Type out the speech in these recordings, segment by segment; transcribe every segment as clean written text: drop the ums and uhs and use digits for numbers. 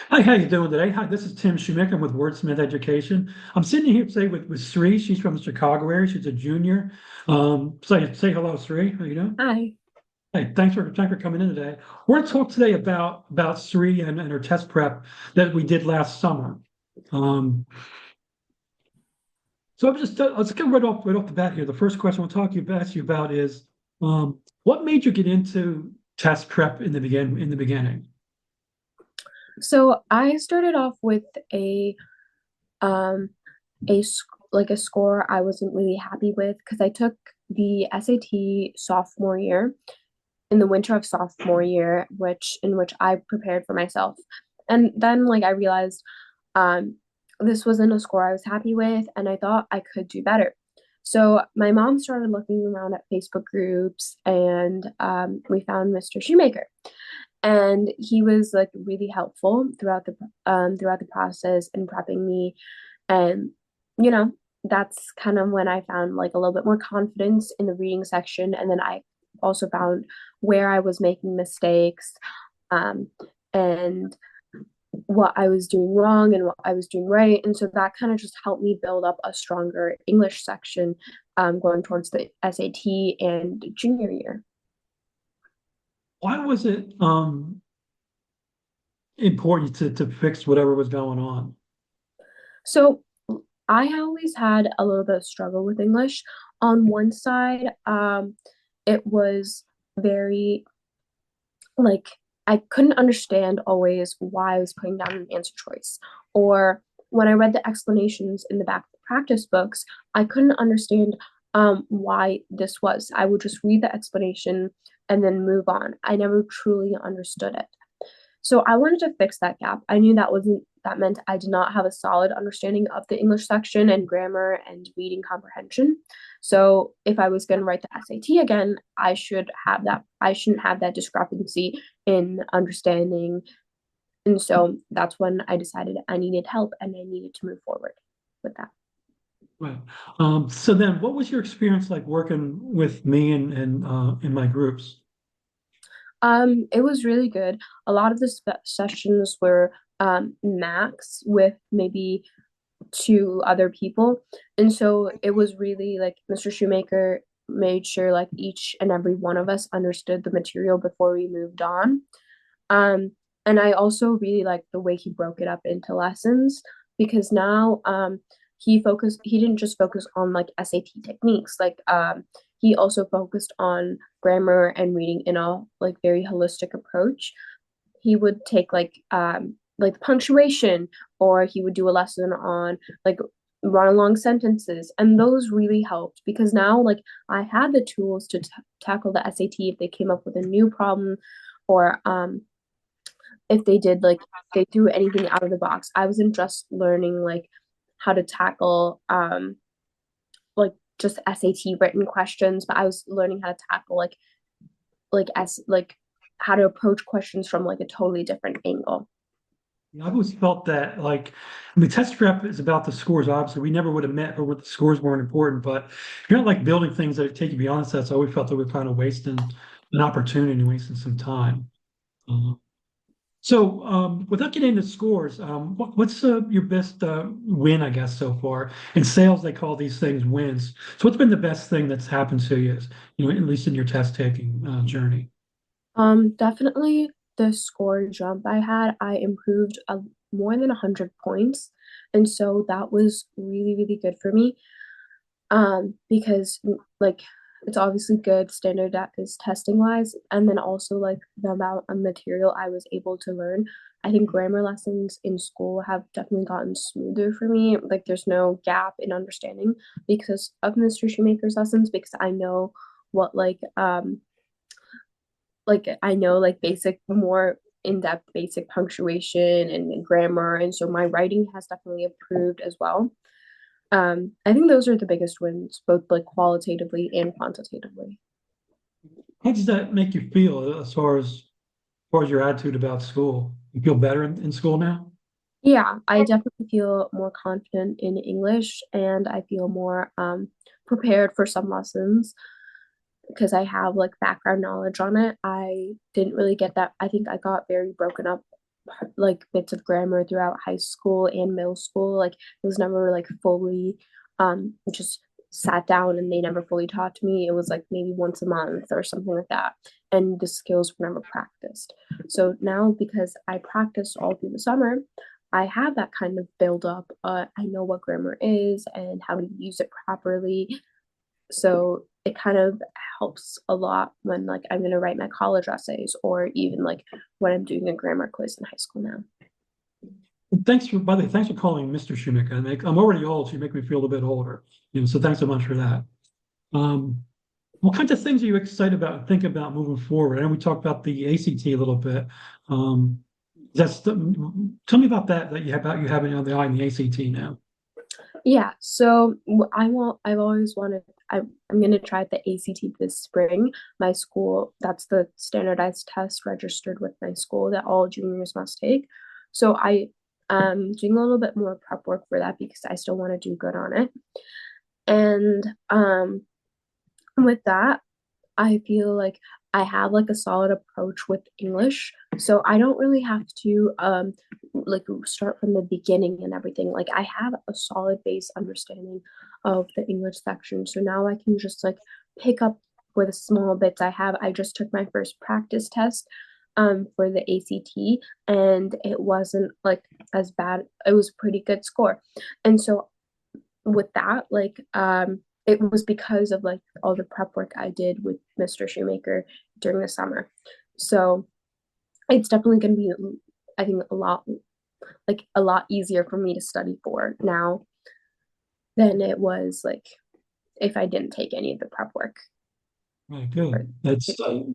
Hi, how you doing today? Hi, this is Tim Shoemaker. I'm with Wordsmith Education. I'm sitting here today with Sree. She's from the Chicago area. She's a junior. Say hello, Sree. How you doing? Hi. Hey, thanks for coming in today. We're going to talk today about Sree and her test prep that we did last summer. Um, so I'm just let's get right off the bat here. The first question I'll ask you about is what made you get into test prep in the beginning? So I started off with um like a score I wasn't really happy with because I took the SAT sophomore year in the winter of sophomore year, which I prepared for myself. And then like I realized um this wasn't a score I was happy with and I thought I could do better. So my mom started looking around at Facebook groups and we found Mr. Shoemaker. And he was like really helpful throughout the process and prepping me. And you know, that's kind of when I found like a little bit more confidence in the reading section. And then I also found where I was making mistakes, um, and what I was doing wrong and what I was doing right. And so that kind of just helped me build up a stronger English section going towards the SAT and junior year. Why was it important to fix whatever was going on? So I always had a little bit of struggle with English. On one side, it was very like I couldn't understand always why I was putting down an answer choice. Or when I read the explanations in the back of the practice books, I couldn't understand why this was. I would just read the explanation and then move on. I never truly understood it. So I wanted to fix that gap. I knew that meant I did not have a solid understanding of the English section and grammar and reading comprehension. So if I was going to write the SAT again, I shouldn't have that discrepancy in understanding. And so that's when I decided I needed help and I needed to move forward with that. Right. So then what was your experience like working with me and in my groups? It was really good. A lot of the sessions were max with maybe to other people. And so it was really like Mr. Shoemaker made sure like each and every one of us understood the material before we moved on. Um, and I also really liked the way he broke it up into lessons because now he didn't just focus on like SAT techniques, like he also focused on grammar and reading in a like very holistic approach. He would take like punctuation, or he would do a lesson on like run along sentences, and those really helped because now like I had the tools to tackle the SAT if they came up with a new problem, or if they did like they threw anything out of the box. I wasn't just learning like how to tackle like just SAT written questions, but I was learning how to tackle like how to approach questions from like a totally different angle. I've always felt that test prep is about the scores. Obviously, we never would have met or the scores weren't important, but you're not like building things that take you beyond that. So I always felt that we're kind of wasting an opportunity, wasting some time. Uh, without getting into scores, what's your best win, I guess, so far? In sales, they call these things wins. So, what's been the best thing that's happened to you, at least in your test taking journey? Definitely the score jump I had, I improved more than 100 points. And so that was really, really good for me. Because like it's obviously good standard that is testing wise, and then also like the amount of material I was able to learn. I think grammar lessons in school have definitely gotten smoother for me. Like there's no gap in understanding because of Mr. Shoemaker's lessons because I know what like I know like basic more in-depth basic punctuation and grammar, and so my writing has definitely improved as well. I think those are the biggest wins, both like qualitatively and quantitatively. How does that make you feel as far as your attitude about school? You feel better in school now? Yeah, I definitely feel more confident in English and I feel more prepared for some lessons because I have like background knowledge on it. I didn't really get that. I think I got very broken up like bits of grammar throughout high school and middle school. Like it was never like fully just sat down and they never fully taught to me. It was like maybe once a month or something like that. And the skills were never practiced. So now because I practiced all through the summer, I have that kind of build up. I know what grammar is and how to use it properly. So it kind of helps a lot when like I'm gonna write my college essays or even like when I'm doing a grammar quiz in high school now. Thanks for, by the way, thanks for calling Mr. Shoemaker. I'm already old, so you make me feel a bit older. So thanks so much for that. Um, what kinds of things are you excited about and think about moving forward? And we talked about the ACT a little bit. Um, tell me about that you have about you having on the eye in the ACT now. Yeah, so I've always wanted, I'm gonna try the ACT this spring. My school, that's the standardized test registered with my school that all juniors must take. So I am doing a little bit more prep work for that because I still want to do good on it. And with that, I feel like I have like a solid approach with English. So I don't really have to like start from the beginning and everything. Like I have a solid base understanding of the English section. So now I can just like pick up where the small bits I have. I just took my first practice test for the ACT and it wasn't like as bad. It was a pretty good score. And so with that, like it was because of like all the prep work I did with Mr. Shoemaker during the summer. So it's definitely going to be, I think, a lot easier for me to study for now than it was like if I didn't take any of the prep work. Right, For good. That's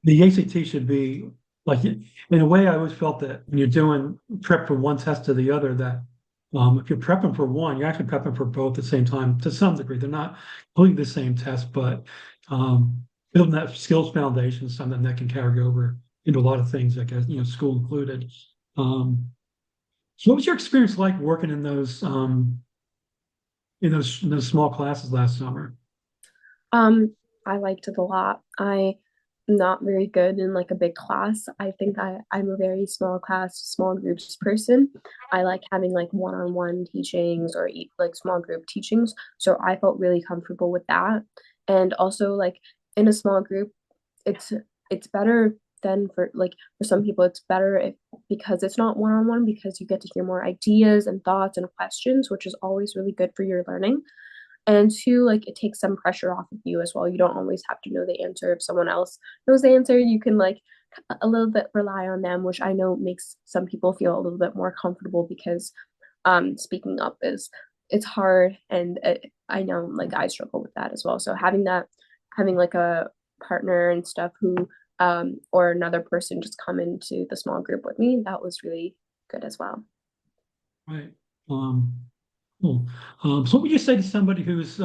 the ACT should be like in a way. I always felt that when you're doing prep from one test to the other, that if you're prepping for one, you're actually prepping for both at the same time to some degree. They're not completely the same test, but building that skills foundation is something that can carry over into a lot of things, I guess, school included. Um, so what was your experience like working in those small classes last summer? Um, I liked it a lot. I'm not very good in like a big class. I think I'm a very small class, small groups person. I like having like one-on-one teachings or like small group teachings. So I felt really comfortable with that. And also like in a small group, it's it's better than for like for some people it's better if because it's not one-on-one because you get to hear more ideas and thoughts and questions, which is always really good for your learning. And two, like it takes some pressure off of you as well. You don't always have to know the answer. If someone else knows the answer, you can like a little bit rely on them, which I know makes some people feel a little bit more comfortable because speaking up is it's hard and I know like I struggle with that as well. So having like a partner and stuff who or another person just come into the small group with me, that was really good as well. Right. Um, Cool. So what would you say to somebody who's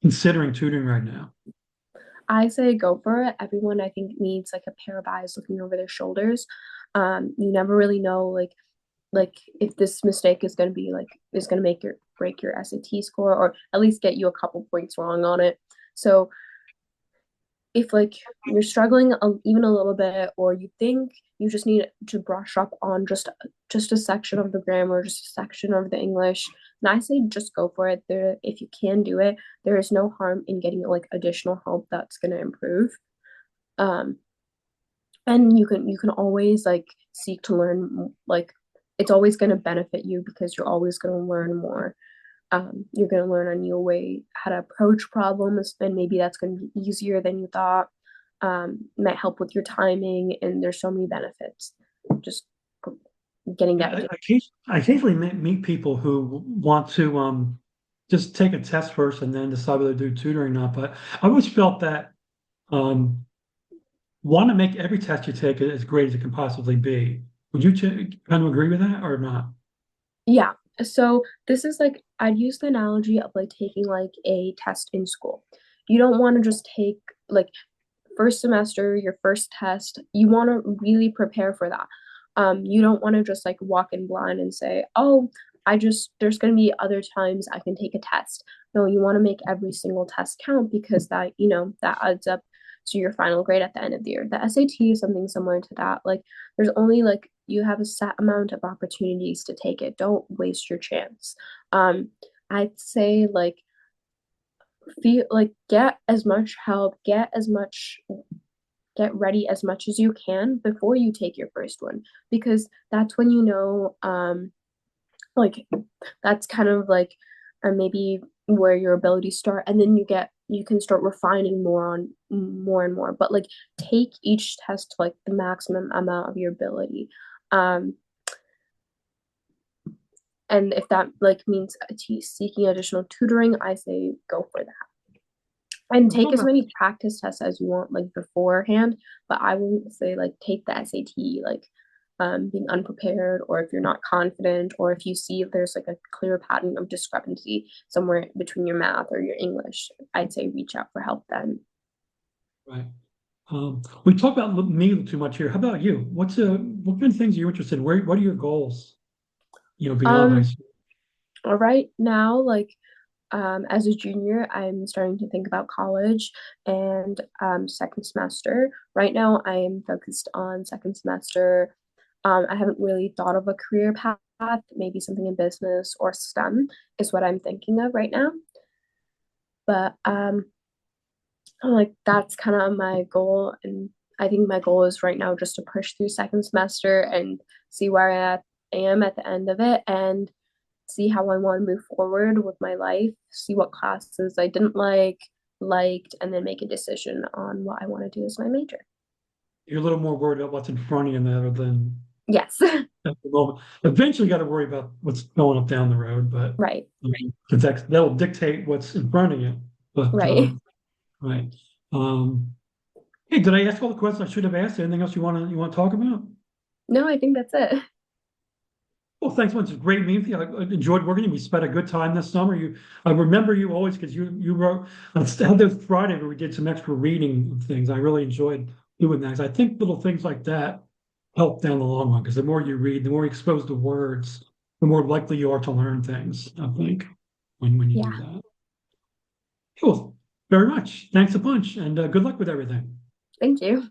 considering tutoring right now? I say go for it. Everyone I think needs like a pair of eyes looking over their shoulders. You never really know like if this mistake is gonna make your break your SAT score or at least get you a couple points wrong on it. So if like you're struggling even a little bit or you think you just need to brush up on just a section of the grammar, just a section of the English, and I say just go for it. There, if you can do it, there is no harm in getting like additional help that's going to improve. um and you can always like seek to learn, like it's always going to benefit you because you're always going to learn more. You're going to learn a new way how to approach problems, and maybe that's going to be easier than you thought. Might help with your timing, and there's so many benefits. Just getting Yeah, that. I occasionally meet people who want to just take a test first and then decide whether to do tutoring or not. But I always felt that um, want to make every test you take as great as it can possibly be. Would you kind of agree with that or not? Yeah. So this is like I'd use the analogy of like taking like a test in school. You don't want to just take like first semester, your first test, you want to really prepare for that. You don't want to just like walk in blind and say, oh, there's going to be other times I can take a test. No, you want to make every single test count because that, that adds up to your final grade at the end of the year. The SAT is something similar to that. Like, there's only like you have a set amount of opportunities to take it. Don't waste your chance. Um, I'd say like feel like get as much help, get ready as much as you can before you take your first one, because that's when you know like that's kind of like maybe where your abilities start, and then you can start refining more on more and more, but like take each test to like the maximum amount of your ability. um and if that like means seeking additional tutoring, I say go for that, and We're talking take as about many practice tests as you want like beforehand. But I wouldn't say like take the SAT like being unprepared, or if you're not confident, or if you see if there's like a clear pattern of discrepancy somewhere between your math or your English, I'd say reach out for help then. right. We talk about me too much here. How about you? What kind of things are you interested in? What are your goals? Beyond high Um, school. right now, like as a junior, I'm starting to think about college and second semester. Right now, I am focused on second semester. I haven't really thought of a career path. Maybe something in business or STEM is what I'm thinking of right now. But like that's kind of my goal, and I think my goal is right now just to push through second semester and see where I am at the end of it, and see how I want to move forward with my life, see what classes I didn't liked, and then make a decision on what I want to do as my major. You're a little more worried about what's in front of you rather than Yes. at the moment. Eventually, you got to worry about what's going up down the road, but Right. because that'll dictate what's in front of you. But Right. right. Um, hey, did I ask all the questions I should have asked? Anything else you want to talk about? No, I think that's it. Well, thanks so much. It's great meeting with you. I enjoyed working with you. We spent a good time this summer. I remember you always because you wrote. I had this Friday where we did some extra reading of things. I really enjoyed doing that. 'Cause I think little things like that help down the long run. Because the more you read, the more you expose to words, the more likely you are to learn things. I think when you do Yeah. that. Cool. Very much. Thanks a bunch, and good luck with everything. Thank you.